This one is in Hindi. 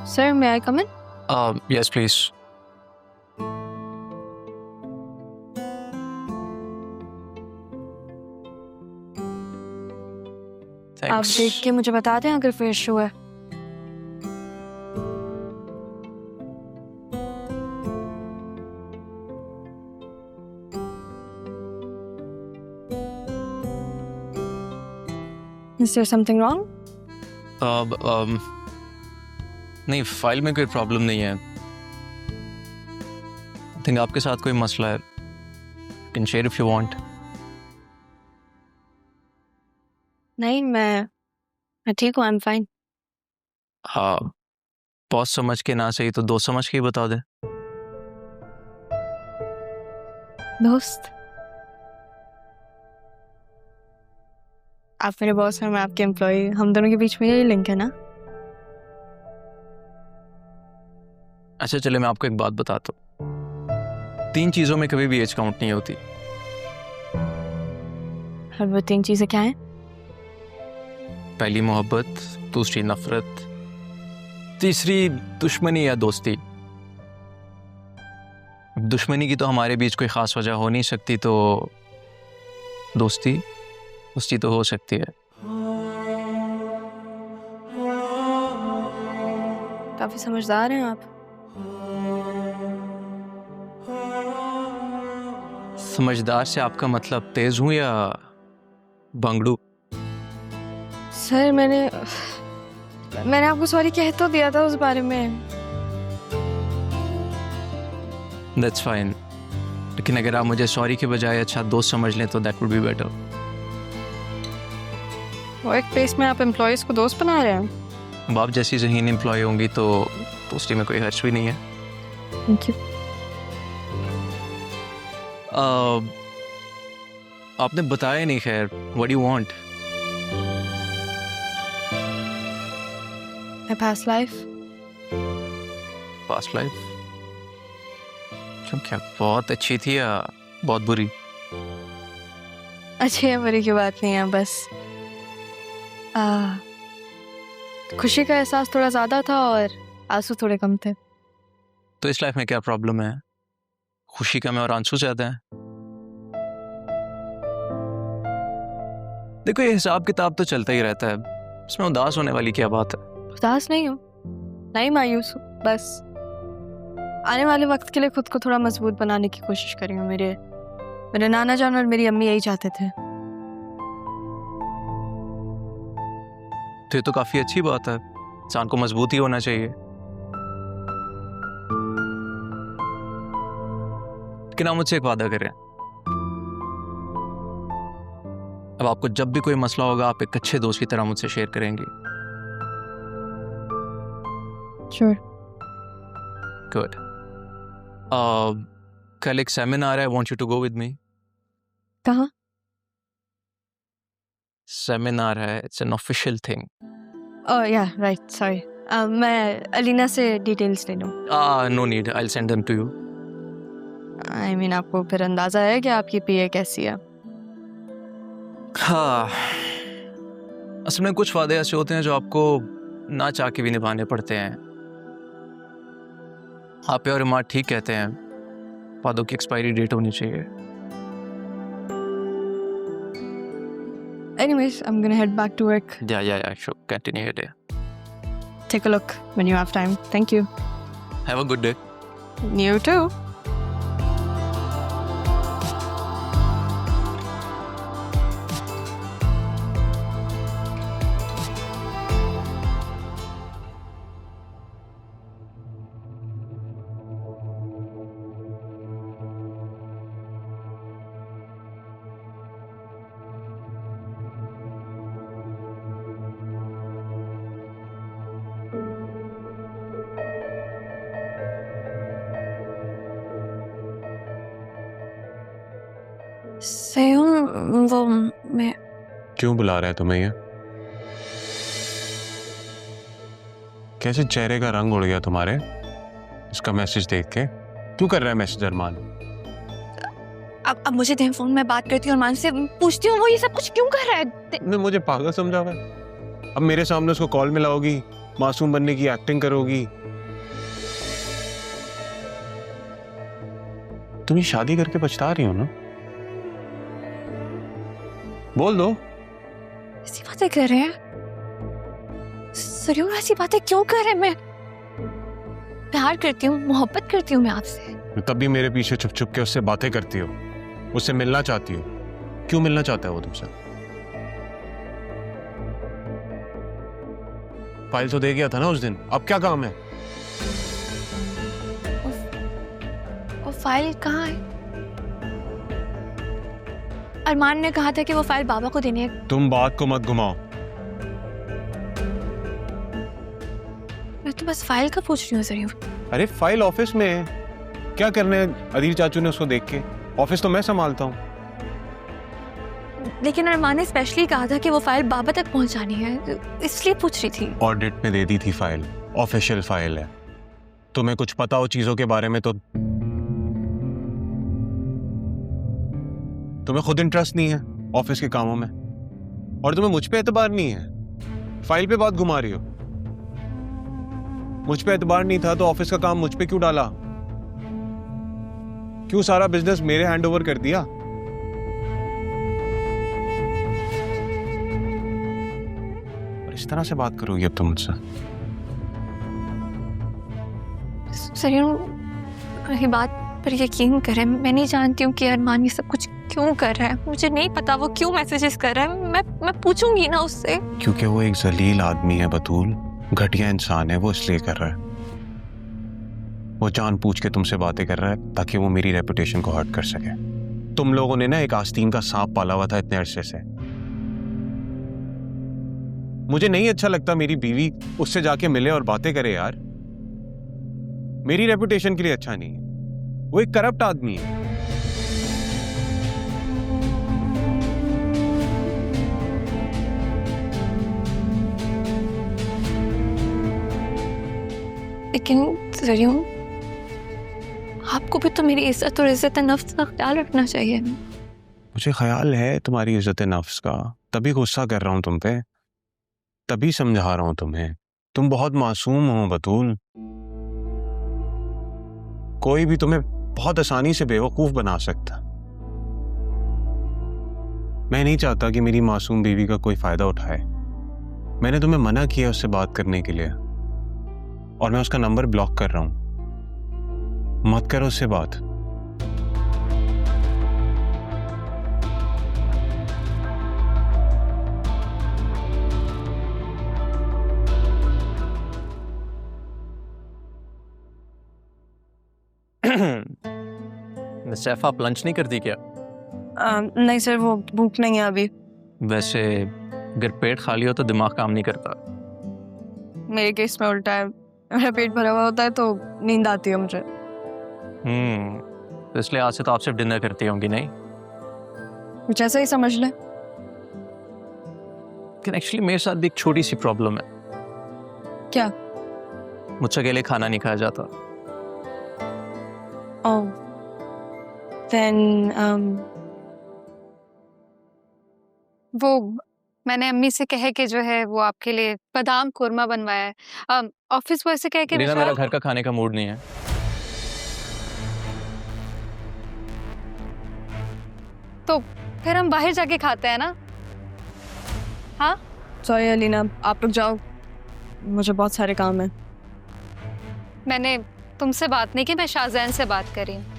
Sir, may I come in? Yes, please. आप Thanks. देख के मुझे बता दें अगर कोई इशू है। Is there something wrong? नहीं, फाइल में कोई प्रॉब्लम नहीं है। आई थिंक आपके साथ कोई मसला है। Can share if you want. नहीं, मैं ठीक हूँ। I'm fine. हाँ, बॉस समझ के ना सही तो दोस्त समझ के ही बता दे। दोस्त? आप मेरे बॉस हैं, मैं आपके एम्प्लॉय। हम दोनों के बीच में यही लिंक है ना? अच्छा चले, मैं आपको एक बात बताता हूँ। 3 चीज़ों में कभी भी एज काउंट नहीं होती। और वो 3 चीज़ें क्या हैं? पहली मोहब्बत, दूसरी नफरत, तीसरी दुश्मनी या दोस्ती। दुश्मनी की तो हमारे बीच कोई ख़ास वजह हो नहीं सकती, तो दोस्ती तो हो सकती है। काफ़ी समझदार हैं आप। समझदार से आपका मतलब तेज हूं या बंगड़ू? सर, मैंने आपको सॉरी कह तो दिया था उस बारे में। दैट्स फाइन, लेकिन अगर आप मुझे सॉरी के बजाय अच्छा दोस्त समझ लें तो that would be better. Work place में आप एम्प्लॉयज़ को दोस्त बना रहे हैं? अब आप जैसी ज़हीन एम्प्लॉय होंगी तो दोस्ती में कोई हर्ज भी नहीं है। Thank you. आपने बताया नहीं। खैर, what do you want? My past life. Past life? क्यों, क्या बहुत अच्छी थी या बहुत बुरी? अच्छी या बुरी की बात नहीं है, बस खुशी का एहसास थोड़ा ज़्यादा था और आंसू थोड़े कम थे। तो इस लाइफ में क्या प्रॉब्लम है? खुशी कम है और आंसू ज़्यादा है। देखो, ये हिसाब किताब तो चलता ही रहता है, इसमें उदास होने वाली क्या बात है? उदास नहीं हूँ, नहीं मायूस हूँ, बस आने वाले वक्त के लिए खुद को थोड़ा मजबूत बनाने की कोशिश कर रही हूँ। मेरे नाना जान और मेरी अम्मी यही चाहते थे। तो ये तो काफ़ी अच्छी बात है। इंसान को मजबूत ही होना चाहिए। लेकिन आप मुझसे एक वादा करें, अब आपको जब भी कोई मसला होगा आप एक अच्छे दोस्त की तरह मुझसे शेयर करेंगे। Sure. गुड। कल एक सेमिनार है, I want you to go with me. कहाँ? सेमिनार है, it's an official thing. Oh yeah, right, sorry. मैं अलीना से डिटेल्स ले लूँ। No need, I will send them to you. I mean, आपको फिर अंदाजा है कि आपकी पीए कैसी है? हाँ, असल में कुछ वादे ऐसे होते हैं जो आपको ना चाह के भी निभाने पड़ते हैं। आप और इमाद ठीक कहते हैं, वादों की एक्सपायरी डेट होनी चाहिए। Anyways, I'm gonna head back to work. Yeah, sure. Continue your day. Take a look when you have time. Thank you. Have a good day. You too. सही हूँ, वो मैं क्यों बुला रहा है तुम्हें ये? कैसे चेहरे का रंग उड़ गया तुम्हारे इसका मैसेज देख के? क्यों कर रहा है मैसेज अरमान? अब मुझे दें फोन, में बात करती हूँ अरमान से, पूछती हूँ वो ये सब कुछ क्यों कर रहा है। ने मुझे पागल समझा हुआ है। अब मेरे सामने उसको कॉल मिलाओगी, मासूम बनने की एक्टिंग करोगी, तुम ये शादी करके पछता रही हो ना? बोल दो। ऐसी बातें कर रहे हैं सरयू, ऐसी बातें क्यों कर रहे हैं? मैं प्यार करती हूँ, मोहब्बत करती हूँ मैं आपसे। तब भी मेरे पीछे छुप छुप के उससे बातें करती हो, उससे मिलना चाहती हो। क्यों मिलना चाहता है वो तुमसे? फाइल तो दे गया था ना उस दिन, अब क्या काम है? वो फाइल कहाँ है? अरमान ने कहा था कि वो फाइल बाबा को देनी है। तुम बात को मत घुमाओ। मैं तो बस फाइल का पूछ रही हूँ सरयू। अरे फाइल ऑफिस में है, क्या करने अदील चाचू ने उसको देख के? ऑफिस तो मैं संभालता हूँ। लेकिन अरमान ने स्पेशली कहा था कि वो फाइल बाबा तक पहुंचानी है, इसलिए पूछ रही थी। ऑडिट में दे दी थी फाइल, ऑफिशियल फाइल है। तुम्हें कुछ पता हो चीजों के बारे में तो तुम्हें खुद इंटरेस्ट नहीं है ऑफिस के कामों में, और तुम्हें मुझ पे एतबार नहीं है। फाइल पे बात घुमा रही हो। मुझ पे एतबार नहीं था तो ऑफिस का काम मुझ पे क्यों डाला? क्यों सारा बिजनेस मेरे हैंडओवर कर दिया? और इस तरह से बात करोगी अब तुम मुझसे? सरयू, मेरी बात पर यकीन करें, मैं नहीं जानती हूँ कि अरमान ये सब कुछ क्यों कर रहा है। मुझे नहीं पता वो क्यों मैसेजेस कर रहा है। मैं पूछूंगी ना उससे। क्योंकि वो एक जलील आदमी है बतूल, घटिया इंसान है, वो इसलिए कर रहा है। वो जान पूछ के तुमसे बातें कर रहा है ताकि वो मेरी रेपुटेशन को हर्ट कर सके। तुम लोगों ने ना एक आस्तीन का सांप पाला हुआ था इतने अरसे से। मुझे नहीं अच्छा लगता मेरी बीवी उससे जाके मिले और बातें करे यार। मेरी रेपुटेशन के लिए अच्छा नहीं है। वो एक करप्ट आदमी है। लेकिन सरयू, आपको भी तो मेरी इज्जत और इज्जत नफ्स का ख्याल रखना चाहिए। मुझे ख्याल है तुम्हारी इज्जत नफ्स का, तभी गुस्सा कर रहा हूं तुम पे, तभी समझा रहा हूं तुम्हें। तुम बहुत मासूम हो बतूल। कोई भी तुम्हें बहुत आसानी से बेवकूफ बना सकता। मैं नहीं चाहता कि मेरी मासूम बीवी का कोई फायदा उठाए। मैंने तुम्हें मना किया उससे बात करने के लिए, और मैं उसका नंबर ब्लॉक कर रहा हूं। मत करो उससे बात। सैफ, आप लंच नहीं करती क्या? नहीं सर, वो भूख नहीं है अभी। वैसे अगर पेट खाली हो तो दिमाग काम नहीं करता। मेरे केस में उल्टा है, मेरा पेट भरा हुआ होता है तो नींद आती है मुझे। तो इसलिए आज से तो आप सिर्फ डिनर करती होंगी, नहीं? कुछ ऐसा ही समझ ले। लेकिन एक्चुअली मेरे साथ भी एक छोटी सी प्रॉब्लम है। क्या? मुझसे अकेले खाना नहीं खाया जाता। Oh, then वो मैंने अम्मी से कहे कि जो है वो आपके लिए बादाम कोरमा बनवाया है। ऑफिस बॉय से कह के रीना, मेरा घर का खाने का मूड नहीं है। तो फिर हम बाहर जाके खाते हैं ना? हाँ, सॉरी अलीना, आप लोग जाओ, मुझे बहुत सारे काम है। मैंने तुमसे बात नहीं की, मैं शाहजैन से बात कर रही हूँ।